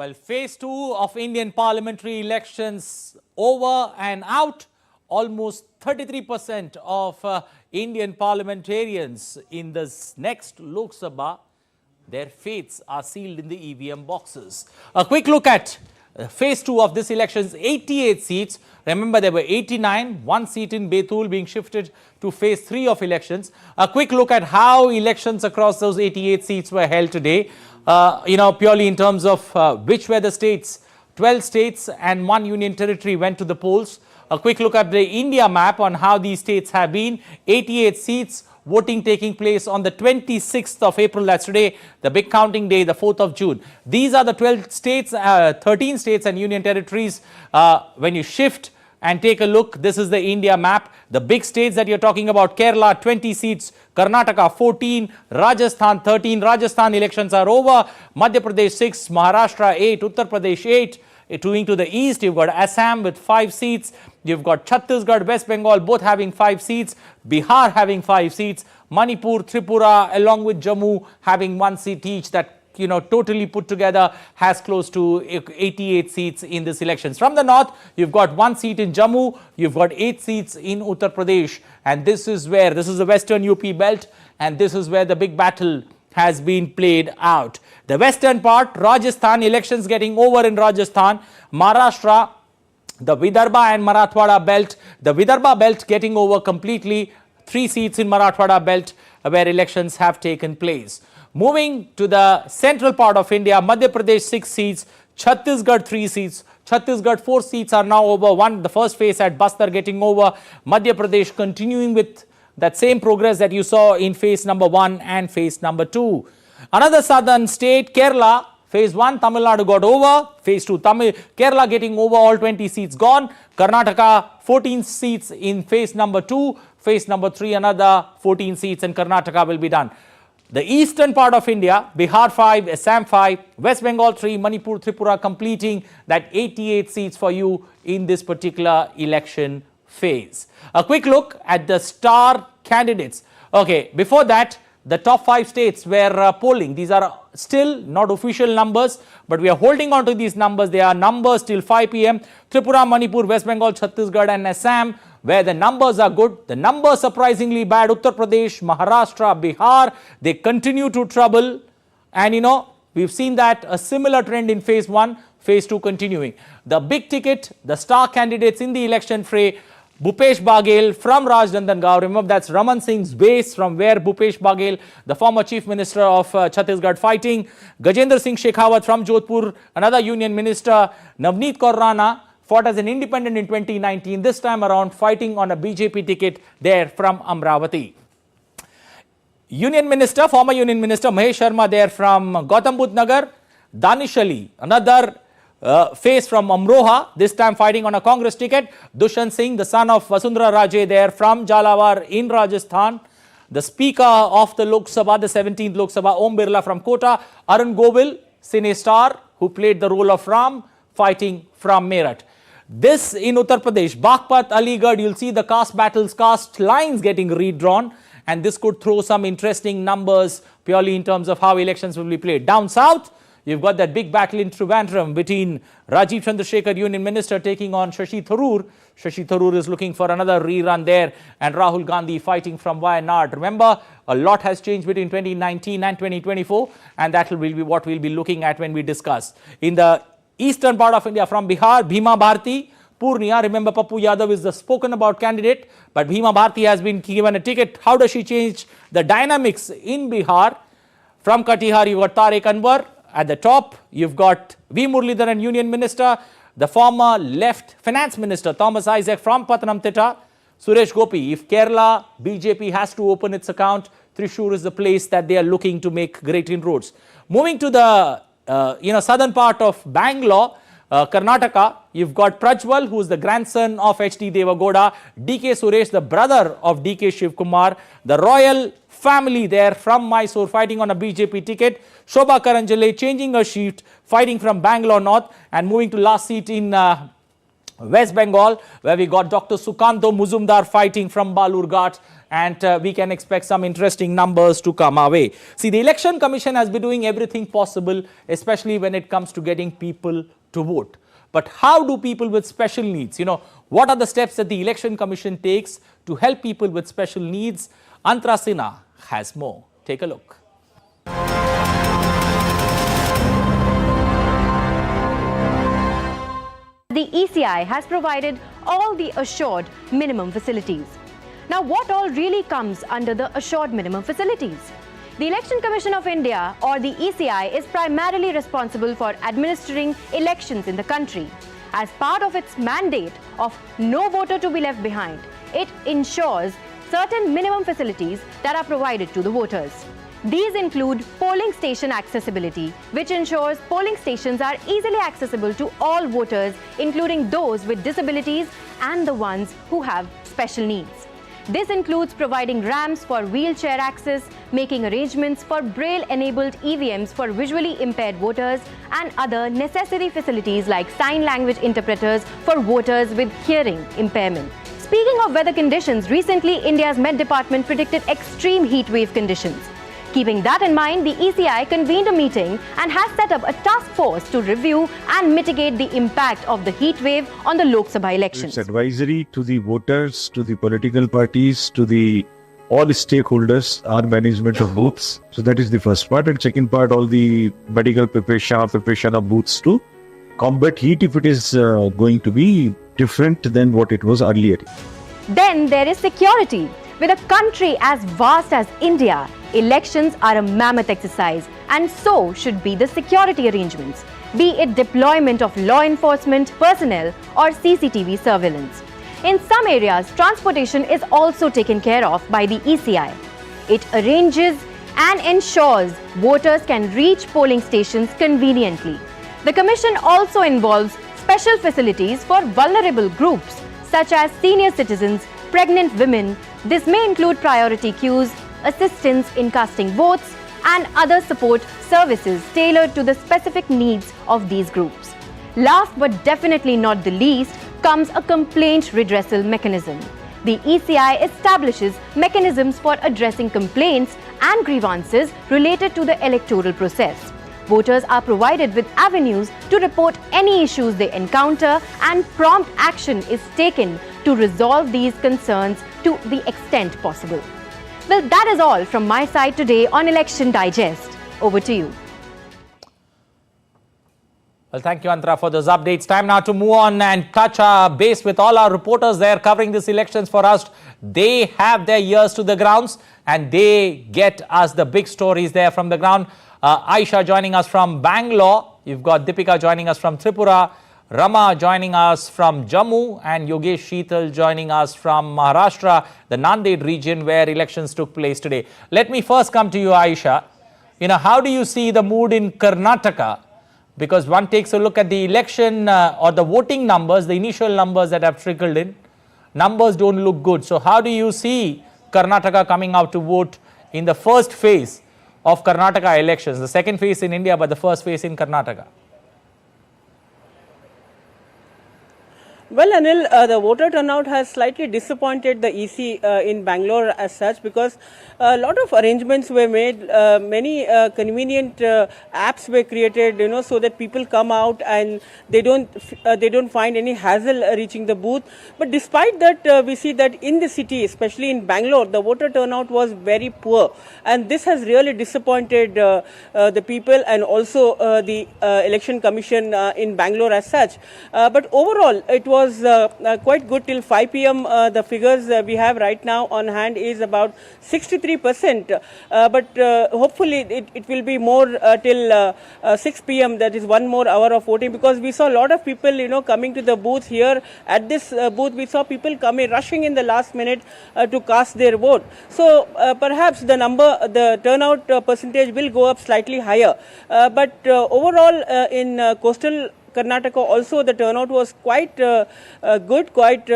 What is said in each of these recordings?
Well, phase 2 of Indian parliamentary elections over and out. Almost 33% of Indian parliamentarians in this next Lok Sabha, their fates are sealed in the EVM boxes. A quick look at phase 2 of this elections, 88 seats. Remember, there were 89, one seat in Betul being shifted to phase 3 of elections. A quick look at how elections across those 88 seats were held today. Purely in terms of which were the states. 12 states and 1 union territory went to the polls. A quick look at the India map on how these states have been. 88 seats, voting taking place on the 26th of April, that's today, the big counting day, the 4th of June. These are the 12 states, 13 states and union territories. When you shift and take a look, this is the India map. The big states that you're talking about: Kerala 20 seats, Karnataka 14, Rajasthan 13. Rajasthan elections are over. Madhya Pradesh 6, Maharashtra 8, Uttar Pradesh 8. Moving to the east, you've got Assam with 5 seats. You've got Chhattisgarh, West Bengal both having 5 seats. Bihar having 5 seats. Manipur, Tripura along with Jammu having 1 seat each. That totally put together has close to 88 seats in this elections. From the north, you've got 1 seat in Jammu, you've got 8 seats in Uttar Pradesh, and this is the western UP belt, and this is where the big battle has been played out. The western part, Rajasthan, elections getting over in Rajasthan. Maharashtra, the Vidarbha and Marathwada belt, the Vidarbha belt getting over completely. 3 seats in Marathwada belt where elections have taken place. Moving to the central part of India, Madhya Pradesh 6 seats, Chhattisgarh 3 seats. Chhattisgarh 4 seats are now over. The first phase at Bastar getting over. Madhya Pradesh continuing with that same progress that you saw in phase number 1 and phase number 2. Another southern state, Kerala, phase 1, Tamil Nadu got over. Phase 2, Kerala getting over, all 20 seats gone. Karnataka, 14 seats in phase number 2. Phase number 3, another 14 seats, and Karnataka will be done. The eastern part of India, Bihar 5, Assam 5, West Bengal 3, Manipur, Tripura completing that 88 seats for you in this particular election phase. A quick look at the star candidates. Okay, before that, the top 5 states were polling. These are still not official numbers, but we are holding on to these numbers. They are numbers till 5 p.m. Tripura, Manipur, West Bengal, Chhattisgarh and Assam, where the numbers are good. The numbers surprisingly bad. Uttar Pradesh, Maharashtra, Bihar, they continue to trouble. And we've seen that a similar trend in phase 1, phase 2 continuing. The big ticket, the star candidates in the election fray: Bhupesh Baghel from Rajnandangao. Remember, that's Raman Singh's base from where Bhupesh Baghel, the former chief minister of Chhattisgarh, fighting. Gajendra Singh Shekhawat from Jodhpur, another union minister. Navneet Kaur Rana fought as an independent in 2019, this time around fighting on a BJP ticket there from Amravati. Union minister, former union minister Mahesh Sharma there from Gautam Budh Nagar. Danish Ali, another face from Amroha, this time fighting on a Congress ticket. Dushyant Singh, the son of Vasundhara Raje there from Jhalawar in Rajasthan. The speaker of the Lok Sabha, the 17th Lok Sabha, Om Birla from Kota. Arun Govil, cine star who played the role of Ram, fighting from Meerut. This in Uttar Pradesh, Baghpat, Aligarh, you'll see the caste battles, caste lines getting redrawn, and this could throw some interesting numbers purely in terms of how elections will be played. Down south, you've got that big battle in Trivandrum between Rajiv Chandrasekhar, union minister, taking on Shashi Tharoor. Shashi Tharoor is looking for another rerun there, and Rahul Gandhi fighting from Wayanad. Remember, a lot has changed between 2019 and 2024, and that will be what we'll be looking at when we discuss. In the eastern part of India, from Bihar, Bhima Bharti, Purnia. Remember, Pappu Yadav is the spoken about candidate, but Bhima Bharti has been given a ticket. How does she change the dynamics in Bihar? From Katihar, you've got Tariq Anwar. At the top, you've got V. Muralidharan, union minister, the former left finance minister, Thomas Isaac from Pathanamthitta, Suresh Gopi. If Kerala BJP has to open its account, Thrissur is the place that they are looking to make great inroads. Moving to the southern part of Bangalore, Karnataka, you've got Prajwal, who is the grandson of H.D. Devagoda, D.K. Suresh, the brother of D.K. Shivkumar, the royal family there from Mysore fighting on a BJP ticket. Shobha Karanjale changing her shift, fighting from Bangalore North, and moving to last seat in West Bengal, where we got Dr. Sukanto Muzumdar fighting from Balurghat, and we can expect some interesting numbers to come our way. See, the Election Commission has been doing everything possible, especially when it comes to getting people to vote. But how do people with special needs, what are the steps that the Election Commission takes to help people with special needs? Antra Sinha has more. Take a look. The ECI has provided all the assured minimum facilities. Now, what all really comes under the assured minimum facilities? The Election Commission of India, or the ECI, is primarily responsible for administering elections in the country. As part of its mandate of no voter to be left behind, it ensures certain minimum facilities that are provided to the voters. These include polling station accessibility, which ensures polling stations are easily accessible to all voters, including those with disabilities and the ones who have special needs. This includes providing ramps for wheelchair access, making arrangements for Braille-enabled EVMs for visually impaired voters, and other necessary facilities like sign language interpreters for voters with hearing impairment. Speaking of weather conditions, recently India's Met Department predicted extreme heat wave conditions. Keeping that in mind, the ECI convened a meeting and has set up a task force to review and mitigate the impact of the heat wave on the Lok Sabha elections. It's advisory to the voters, to the political parties, to the all stakeholders, our management of booths. So that is the first part. And second part, all the medical preparation of booths to combat heat if it is going to be different than what it was earlier. Then there is security. With a country as vast as India, elections are a mammoth exercise, and so should be the security arrangements, be it deployment of law enforcement personnel or CCTV surveillance. In some areas, transportation is also taken care of by the ECI. It arranges and ensures voters can reach polling stations conveniently. The Commission also involves special facilities for vulnerable groups such as senior citizens, pregnant women. This may include priority queues, assistance in casting votes, and other support services tailored to the specific needs of these groups. Last but definitely not the least comes a complaint redressal mechanism. The ECI establishes mechanisms for addressing complaints and grievances related to the electoral process. Voters are provided with avenues to report any issues they encounter, and prompt action is taken to resolve these concerns to the extent possible. Well, that is all from my side today on Election Digest. Over to you. Well, thank you, Antra, for those updates. Time now to move on and touch our base with all our reporters there covering these elections for us. They have their ears to the grounds and they get us the big stories there from the ground. Aisha joining us from Bangalore. You've got Deepika joining us from Tripura. Rama joining us from Jammu, and Yogesh Sheetal joining us from Maharashtra, the Nanded region where elections took place today. Let me first come to you, Aisha. How do you see the mood in Karnataka? Because one takes a look at the election or the voting numbers, the initial numbers that have trickled in. Numbers don't look good. So how do you see Karnataka coming out to vote in the first phase of Karnataka elections? The second phase in India, but the first phase in Karnataka. Well, Anil, the voter turnout has slightly disappointed the EC in Bangalore as such, because a lot of arrangements were made, many convenient apps were created, so that people come out and they don't find any hassle reaching the booth. But despite that, we see that in the city, especially in Bangalore, the voter turnout was very poor, and this has really disappointed the people and also the Election Commission in Bangalore as such. But overall, it was quite good till 5 p.m. The figures we have right now on hand is about 63%. But hopefully it will be more till 6 p.m. That is one more hour of voting, because we saw a lot of people, coming to the booth here. At this booth, we saw people rushing in the last minute to cast their vote. So perhaps the turnout percentage will go up slightly higher. But overall, in coastal Karnataka also the turnout was quite good, quite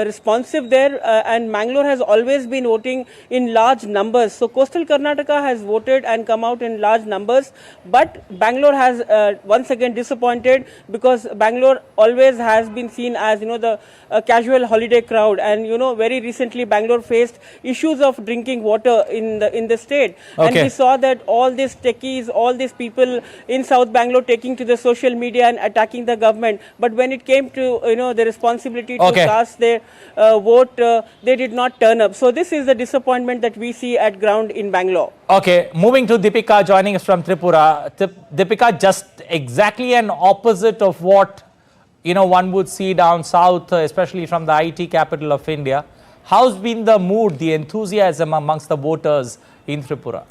responsive there, and Mangalore has always been voting in large numbers. So coastal Karnataka has voted and come out in large numbers, but Bangalore has once again disappointed, because Bangalore always has been seen as the casual holiday crowd, and very recently Bangalore faced issues of drinking water in the state, and we saw that all these techies, all these people in South Bangalore taking to the social media and attacking the government, but when it came to the responsibility to cast their vote, they did not turn up. So this is the disappointment that we see at ground in Bangalore. Okay, moving to Deepika joining us from Tripura. Deepika, just exactly an opposite of what one would see down south, especially from the IT capital of India. How's been the mood, the enthusiasm amongst the voters in Tripura?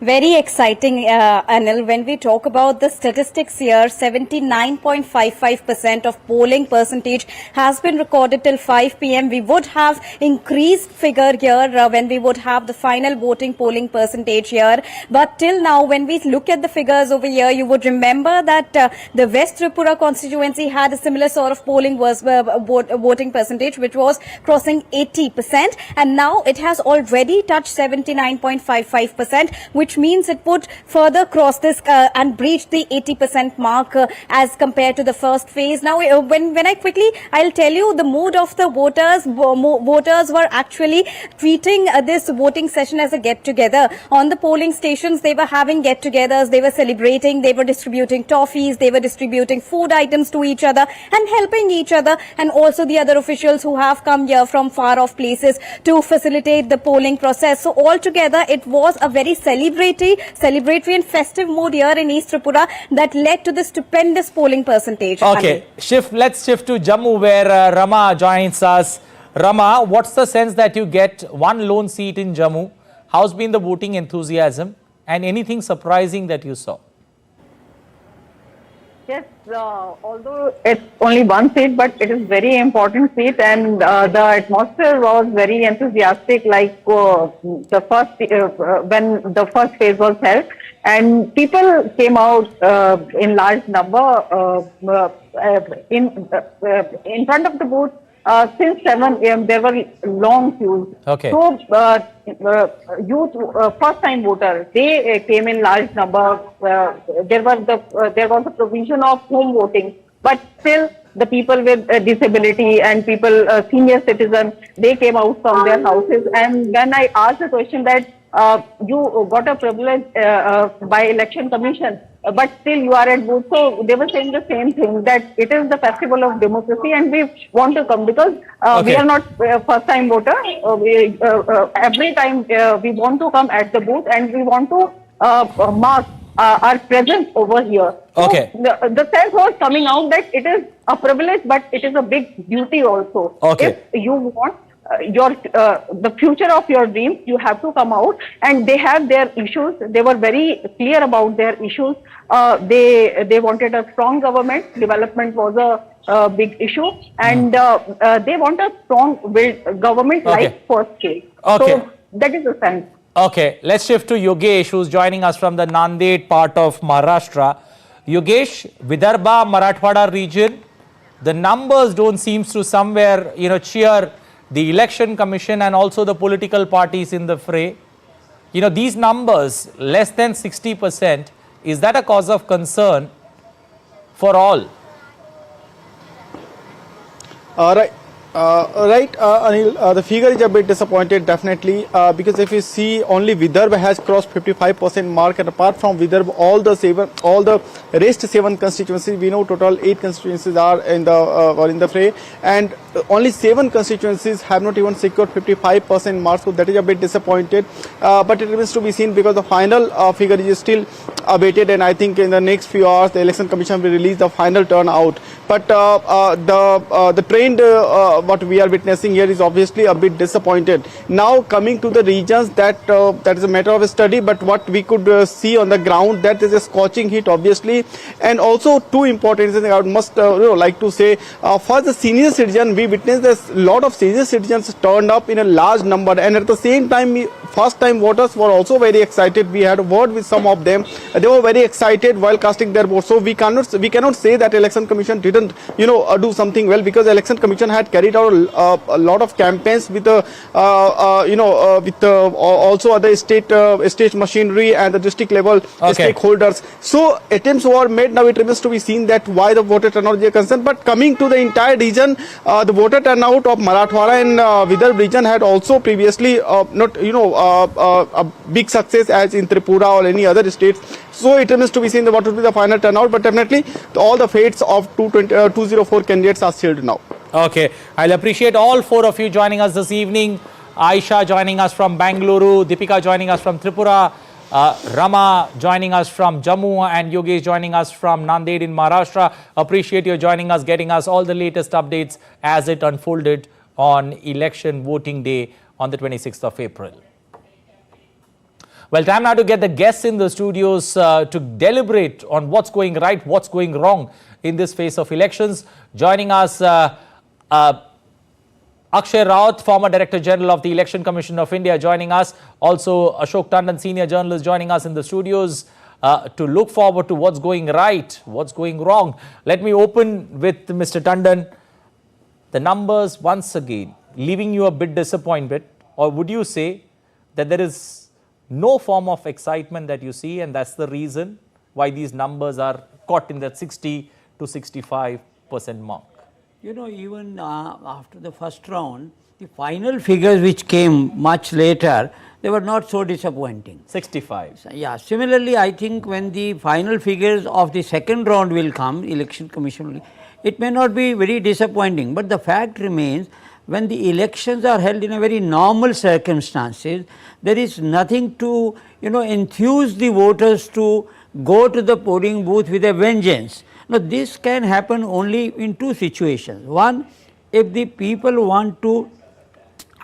Very exciting, Anil. When we talk about the statistics here, 79.55% of polling percentage has been recorded till 5 p.m. We would have increased figure here when we would have the final voting polling percentage here. But till now, when we look at the figures over here, you would remember that the West Tripura constituency had a similar sort of polling voting percentage, which was crossing 80%. And now it has already touched 79.55%, which means it would further cross this and breach the 80% mark as compared to the first phase. Now, when I'll tell you the mood of the voters. Voters were actually treating this voting session as a get-together. On the polling stations, they were having get-togethers, they were celebrating, they were distributing toffees, they were distributing food items to each other and helping each other, and also the other officials who have come here from far-off places to facilitate the polling process. So altogether, it was a very celebratory and festive mood here in East Tripura that led to the stupendous polling percentage. Okay, let's shift to Jammu, where Rama joins us. Rama, what's the sense that you get one lone seat in Jammu? How's been the voting enthusiasm, and anything surprising that you saw? Yes, although it's only one seat, but it is very important seat, and the atmosphere was very enthusiastic, like the first when the first phase was held, and people came out in large number in front of the booth. Since 7 a.m. there were long queues. Okay. So youth, first-time voters, they came in large number. There was a provision of home voting, but still the people with disability and people, senior citizens, they came out from their houses. And when I asked the question that you got a privilege by election commission, but still you are at booth. So they were saying the same thing, that it is the festival of democracy and we want to come, because we are not first time voter. Every time we want to come at the booth and we want to mark our presence over here. Okay. So the sense was coming out that it is a privilege, but it is a big duty also. Okay. If you want the future of your dreams, you have to come out, and they have their issues. They were very clear about their issues. They wanted a strong government. Development was a big issue, and they want a strong government like first scale. Okay. So that is the sense. Okay, let's shift to Yogesh, who's joining us from the Nanded part of Maharashtra. Yogesh, Vidarbha, Marathwada region, the numbers don't seem to somewhere, cheer the election commission and also the political parties in the fray. These numbers, less than 60%, is that a cause of concern for all? Anil, the figure is a bit disappointed, definitely, because if you see, only Vidarbha has crossed 55% mark, and apart from Vidarbha, all the rest 7 constituencies, we know total 8 constituencies are in the fray, and only 7 constituencies have not even secured 55% mark, so that is a bit disappointed. But it remains to be seen, because the final figure is still awaited, and I think in the next few hours the election commission will release the final turnout. But the trend what we are witnessing here is obviously a bit disappointed. Now coming to the regions, that is a matter of study, but what we could see on the ground, that is a scorching heat obviously, and also two important things I must like to say. For the senior citizen, we witnessed a lot of senior citizens turned up in a large number, and at the same time first time voters were also very excited. We had a word with some of them. They were very excited while casting their vote. So we cannot say that election commission didn't do something well, because election commission had carried out a lot of campaigns with also other state machinery and the district level stakeholders. So attempts were made. Now it remains to be seen that why the voter turnout is concerned. But coming to the entire region, the voter turnout of Marathwada and Vidarbha region had also previously not a big success as in Tripura or any other states. So it remains to be seen what would be the final turnout. But definitely all the fates of 204 candidates are sealed now. Okay, I'll appreciate all four of you joining us this evening. Aisha joining us from Bangalore, Deepika joining us from Tripura, Rama joining us from Jammu, and Yogesh joining us from Nanded in Maharashtra. Appreciate you joining us, getting us all the latest updates as it unfolded on election voting day on the 26th of April. Well, time now to get the guests in the studios to deliberate on what's going right, what's going wrong in this phase of elections. Joining us, Akshay Raut, former Director General of the Election Commission of India, joining us. Also, Ashok Tandon, senior journalist, joining us in the studios to look forward to what's going right, what's going wrong. Let me open with Mr. Tandon. The numbers, once again, leaving you a bit disappointed, or would you say that there is no form of excitement that you see, and that's the reason why these numbers are caught in that 60 to 65% mark? You know, even after the first round, the final figures which came much later, they were not so disappointing. 65. Yeah, similarly, I think when the final figures of the second round will come, election commission, it may not be very disappointing, but the fact remains, when the elections are held in a very normal circumstances, there is nothing to, enthuse the voters to go to the polling booth with a vengeance. Now, this can happen only in two situations. One, if the people want to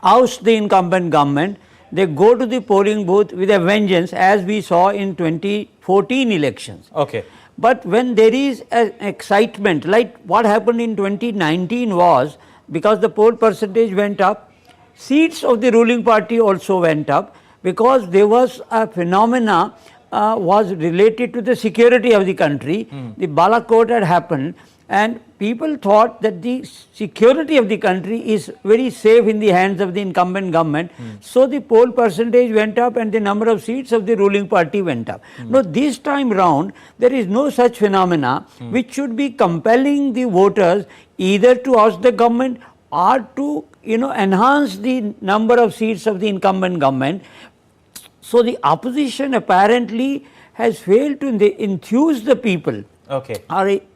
oust the incumbent government, they go to the polling booth with a vengeance, as we saw in 2014 elections. Okay. But when there is an excitement, like what happened in 2019 was, because the poll percentage went up, seats of the ruling party also went up, because there was a phenomena was related to the security of the country. The Balakot had happened, and people thought that the security of the country is very safe in the hands of the incumbent government. So the poll percentage went up and the number of seats of the ruling party went up. Now, this time round, there is no such phenomena which should be compelling the voters either to oust the government or to enhance the number of seats of the incumbent government. So the opposition apparently has failed to enthuse the people. Okay.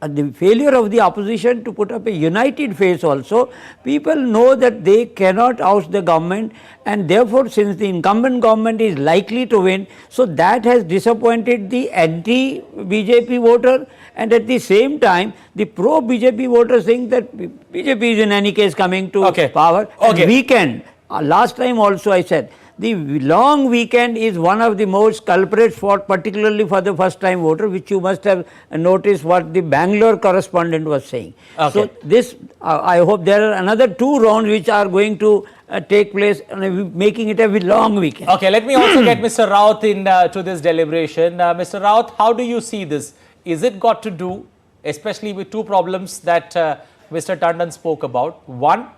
The failure of the opposition to put up a united face also. People know that they cannot oust the government, and therefore, since the incumbent government is likely to win, so that has disappointed the anti-BJP voter, and at the same time, the pro-BJP voter saying that BJP is in any case coming to power. Okay. And weekend, last time also I said, the long weekend is one of the most culprits for, particularly for the first time voter, which you must have noticed what the Bangalore correspondent was saying. Okay. So this, I hope there are another 2 rounds which are going to take place, making it a long weekend. Okay, let me also get Mr. Raut in to this deliberation. Mr. Raut, how do you see this? Is it got to do, especially with 2 problems that Mr. Tandon spoke about? One,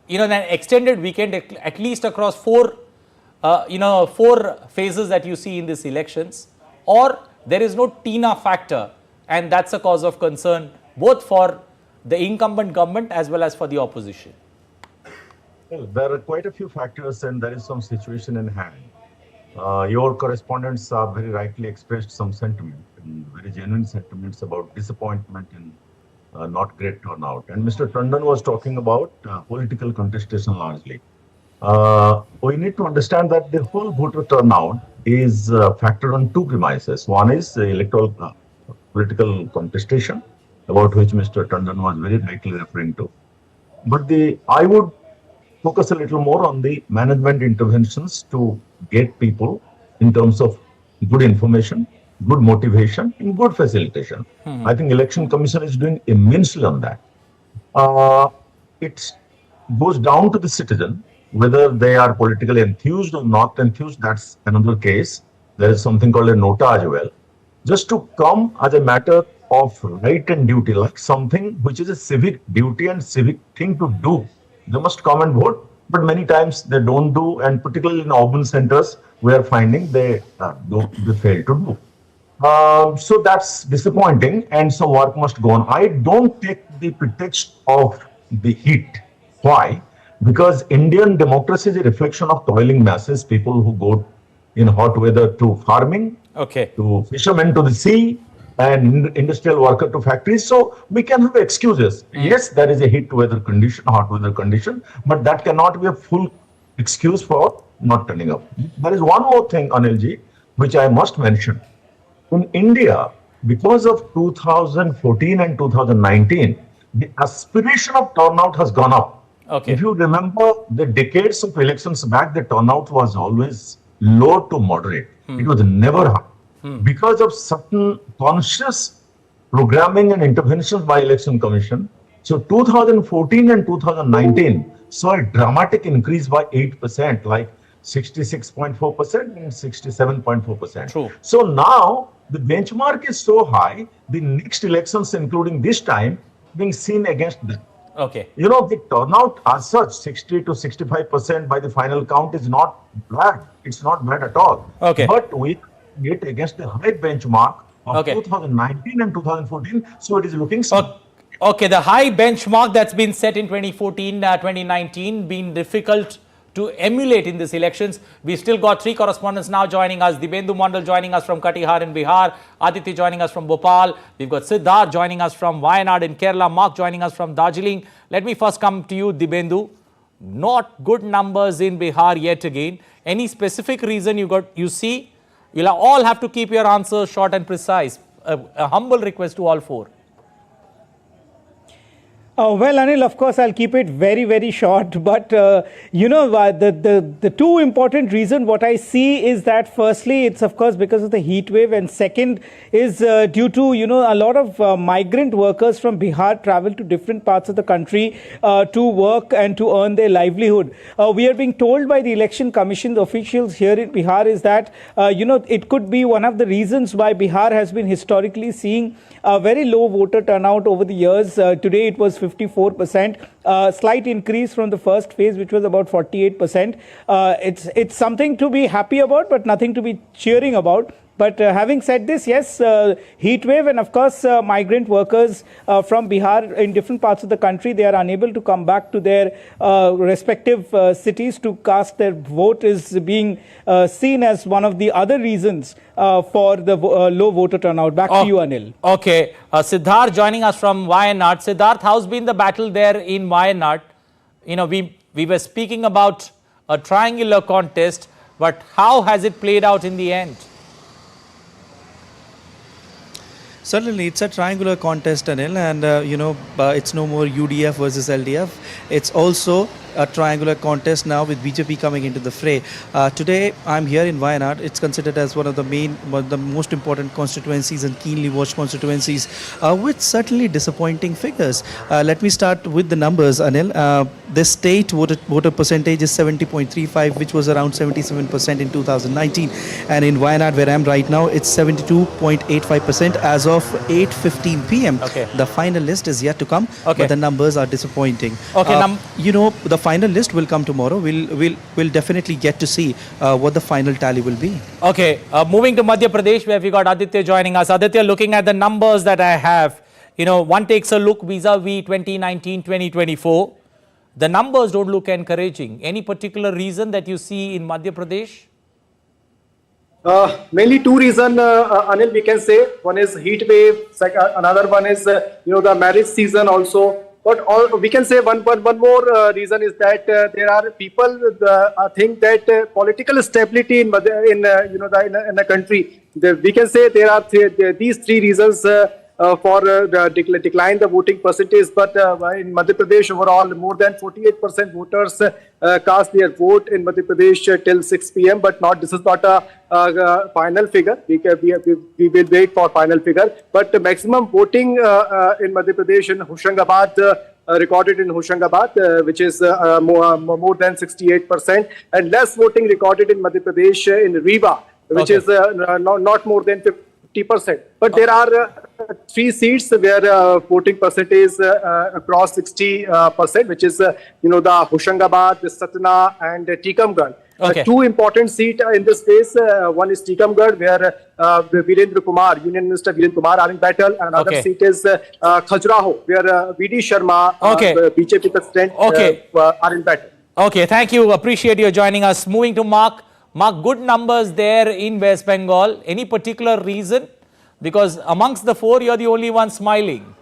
an extended weekend, at least across 4 phases that you see in these elections, or there is no TINA factor, and that's a cause of concern both for the incumbent government as well as for the opposition. Well, there are quite a few factors, and there is some situation in hand. Your correspondents have very rightly expressed some sentiment, and very genuine sentiments about disappointment in not great turnout. And Mr. Tandon was talking about political contestation largely. We need to understand that the whole voter turnout is factored on 2 premises. One is the electoral political contestation, about which Mr. Tandon was very rightly referring to. But I would focus a little more on the management interventions to get people in terms of good information, good motivation, and good facilitation. I think Election Commission is doing immensely on that. It goes down to the citizen Whether they are politically enthused or not enthused, that's another case. There is something called a nota as well. Just to come as a matter of right and duty, like something which is a civic duty and civic thing to do. They must come and vote, but many times they don't do, and particularly in urban centers, we are finding they fail to do. So that's disappointing, and some work must go on. I don't take the pretext of the heat. Why? Because Indian democracy is a reflection of toiling masses, people who go in hot weather to farming, Okay. to fishermen to the sea, and industrial worker to factories. So we can have excuses. Yes, there is a heat weather condition, hot weather condition, but that cannot be a full excuse for not turning up. There is one more thing, Anilji, which I must mention. In India, because of 2014 and 2019, the aspiration of turnout has gone up. Okay. If you remember the decades of elections back, the turnout was always low to moderate. It was never high. Because of certain conscious programming and interventions by Election Commission. So 2014 and 2019 saw a dramatic increase by 8%, like 66.4% and 67.4%. True. So now the benchmark is so high, the next elections, including this time, being seen against them. Okay. You know, the turnout as such, 60 to 65% by the final count is not bad. It's not bad at all. Okay. But we get against the high benchmark of Okay. 2019 and 2014, so it is looking small. Okay, the high benchmark that's been set in 2014, 2019, been difficult to emulate in these elections. We've still got three correspondents now joining us. Dibendu Mandal joining us from Katihar in Bihar, Aditya joining us from Bhopal. We've got Siddharth joining us from Wayanad in Kerala, Mark joining us from Darjeeling. Let me first come to you, Dibendu. Not good numbers in Bihar yet again. Any specific reason you see? You'll all have to keep your answers short and precise. A humble request to all four. Well, Anil, of course, I'll keep it very, very short. But, the two important reasons what I see is that firstly, it's of course because of the heat wave. And second is due to, a lot of migrant workers from Bihar travel to different parts of the country to work and to earn their livelihood. We are being told by the Election Commission, the officials here in Bihar, is that, it could be one of the reasons why Bihar has been historically seeing a very low voter turnout over the years. Today, it was 54%, slight increase from the first phase, which was about 48%. It's something to be happy about, but nothing to be cheering about. But having said this, yes, heat wave and of course migrant workers from Bihar in different parts of the country, they are unable to come back to their respective cities to cast their vote is being seen as one of the other reasons for the low voter turnout. Back to you, Anil. Okay. Siddharth joining us from Wayanad. Siddharth, how's been the battle there in Wayanad? We were speaking about a triangular contest, but how has it played out in the end? Certainly, it's a triangular contest, Anil, and it's no more UDF versus LDF. It's also a triangular contest now with BJP coming into the fray. Today, I'm here in Wayanad. It's considered as one of the most important constituencies and keenly watched constituencies, with certainly disappointing figures. Let me start with the numbers, Anil. The state voter percentage is 70.35, which was around 77% in 2019, and in Wayanad, where I'm right now, it's 72.85% as of 8:15 p.m. Okay. The final list is yet to come, Okay. but the numbers are disappointing. Okay, The final list will come tomorrow. We'll definitely get to see what the final tally will be. Okay, moving to Madhya Pradesh, where we got Aditya joining us. Aditya, looking at the numbers that I have, one takes a look vis-a-vis 2019, 2024. The numbers don't look encouraging. Any particular reason that you see in Madhya Pradesh? Mainly two reasons, Anil, we can say. One is heat wave. Another one is, the marriage season also. But we can say one more reason is that there are people think that political stability in the country. We can say there are these three reasons for decline the voting percentage. But in Madhya Pradesh overall, more than 48% voters cast their vote in Madhya Pradesh till 6 p.m. But this is not a final figure. We will wait for final figure. But the maximum voting in Madhya Pradesh in Hoshangabad recorded in Hoshangabad, which is more than 68%, and less voting recorded in Madhya Pradesh in Rewa, which is not more than 50%. But there are 3 seats where voting percentage across 60%, which is the Hoshangabad, Satna, and Tikamgarh. 2 important seats in this space. One is Tikamgarh, where Virendra Kumar, Union Minister Virendra Kumar, are in battle. And another seat is Khajuraho, where V.D. Sharma, BJP president, are in battle. Okay, thank you. Appreciate you joining us. Moving to Mark. Mark, good numbers there in West Bengal. Any particular reason? Because amongst the 4, you're the only one smiling.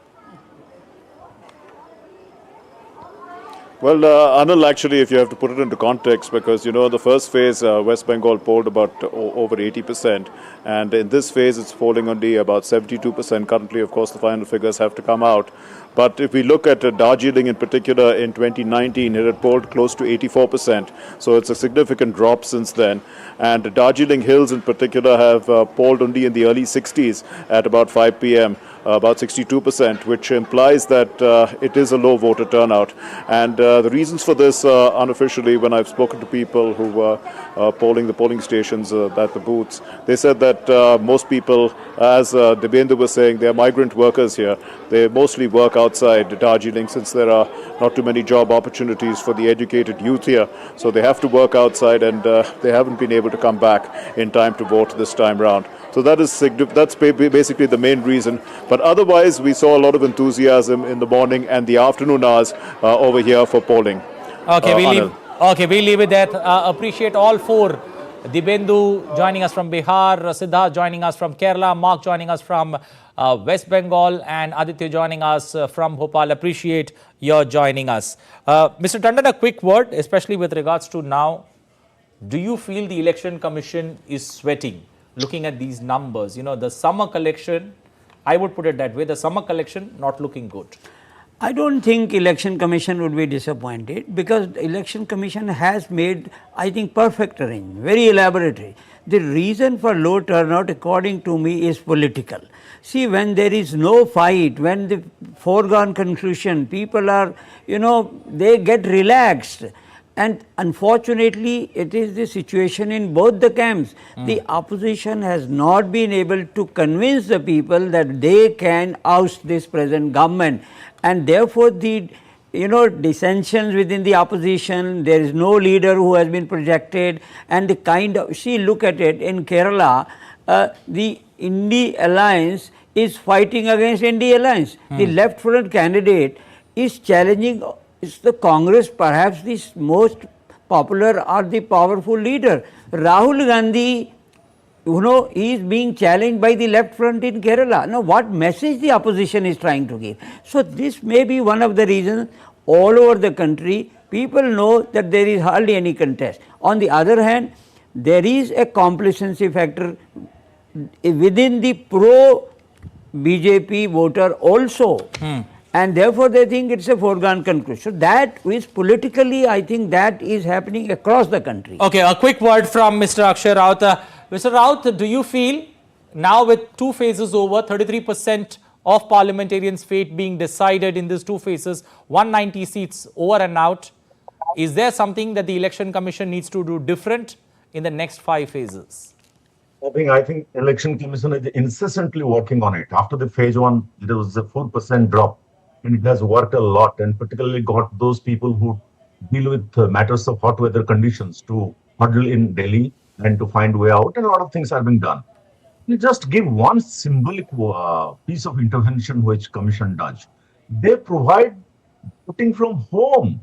Well, Anil, actually, if you have to put it into context, because, the first phase, West Bengal polled about over 80%. And in this phase, it's polling only about 72%. Currently, of course, the final figures have to come out. But if we look at Darjeeling in particular, in 2019, it had polled close to 84%. So it's a significant drop since then. And Darjeeling Hills in particular have polled only in the early 60s at about 5 p.m. About 62%, which implies that it is a low voter turnout. And the reasons for this, unofficially, when I've spoken to people who were polling the polling stations at the booths, they said that most people, as Dibyendu was saying, they are migrant workers here. They mostly work outside Darjeeling since there are not too many job opportunities for the educated youth here. So they have to work outside, and they haven't been able to come back in time to vote this time round. So that's basically the main reason. But otherwise, we saw a lot of enthusiasm in the morning and the afternoon hours over here for polling. Okay, we'll leave it there. Appreciate all 4. Dibyendu joining us from Bihar, Siddharth joining us from Kerala, Mark joining us from West Bengal, and Aditya joining us from Bhopal. Appreciate your joining us. Mr. Tandon, a quick word, especially with regards to now. Do you feel the Election Commission is sweating? Looking at these numbers, the summer collection, I would put it that way, the summer collection not looking good. I don't think Election Commission would be disappointed, because the Election Commission has made, I think, perfect arrangement, very elaborate. The reason for low turnout, according to me, is political. See, when there is no fight, when the foregone conclusion, people are, they get relaxed. And unfortunately, it is the situation in both the camps. The opposition has not been able to convince the people that they can oust this present government. And therefore, the dissensions within the opposition, there is no leader who has been projected, and the kind of, look at it, in Kerala, the Indi Alliance is fighting against Indi Alliance. The left front candidate is challenging. Is the Congress perhaps the most popular or the powerful leader? Rahul Gandhi, is being challenged by the left front in Kerala. Now, what message the opposition is trying to give? So, this may be one of the reasons all over the country, people know that there is hardly any contest. On the other hand, there is a complacency factor within the pro-BJP voter also. And therefore, they think it's a foregone conclusion. So that is politically, I think that is happening across the country. Okay, a quick word from Mr. Akshay Raut. Mr. Raut, do you feel now with 2 phases over, 33% of parliamentarians' fate being decided in these 2 phases, 190 seats over and out, is there something that the Election Commission needs to do different in the next 5 phases? I think Election Commission is incessantly working on it. After the phase 1, there was a 4% drop. And it has worked a lot, and particularly got those people who deal with matters of hot weather conditions to huddle in Delhi and to find way out, and a lot of things have been done. You just give one symbolic piece of intervention which Commission does. They provide voting from home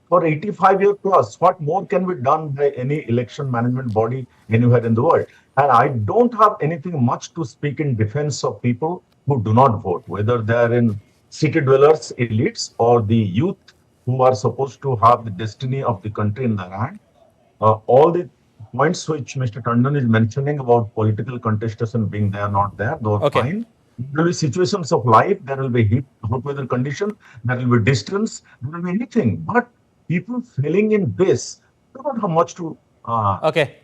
for 85 years plus. What more can be done by any election management body anywhere in the world? And I don't have anything much to speak in defense of people who do not vote, whether they are in city dwellers, elites, or the youth who are supposed to have the destiny of the country in their hand. All the points which Mr. Tandon is mentioning about political contestation being there, not there, those are fine. There will be situations of life, there will be hot weather condition, there will be distance, there will be anything. But people failing in this, they don't have much to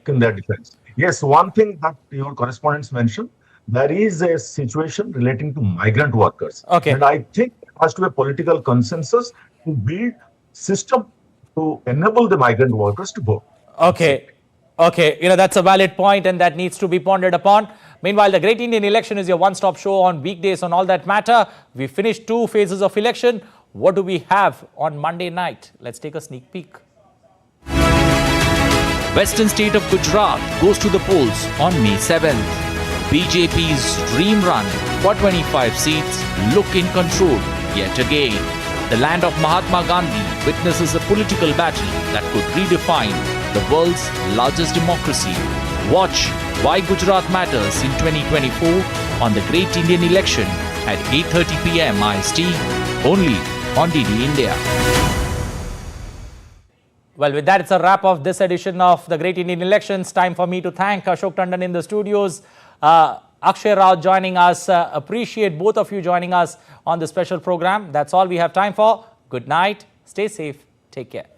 in their defense. Yes, one thing that your correspondents mentioned, there is a situation relating to migrant workers. And I think has to be a political consensus to build system to enable the migrant workers to vote. Okay. Okay, that's a valid point and that needs to be pondered upon. Meanwhile, the Great Indian Election is your one-stop show on weekdays on all that matter. We finished 2 phases of election. What do we have on Monday night? Let's take a sneak peek. Western state of Gujarat goes to the polls on May 7th. BJP's dream run for 25 seats look in control yet again. The land of Mahatma Gandhi witnesses a political battle that could redefine the world's largest democracy. Watch why Gujarat matters in 2024 on the Great Indian Election at 8:30 p.m. IST, only on DD India. Well, with that, it's a wrap of this edition of the Great Indian Elections. Time for me to thank Ashok Tandon in the studios, Akshay Rao joining us. Appreciate both of you joining us on the special program. That's all we have time for. Good night. Stay safe. Take care.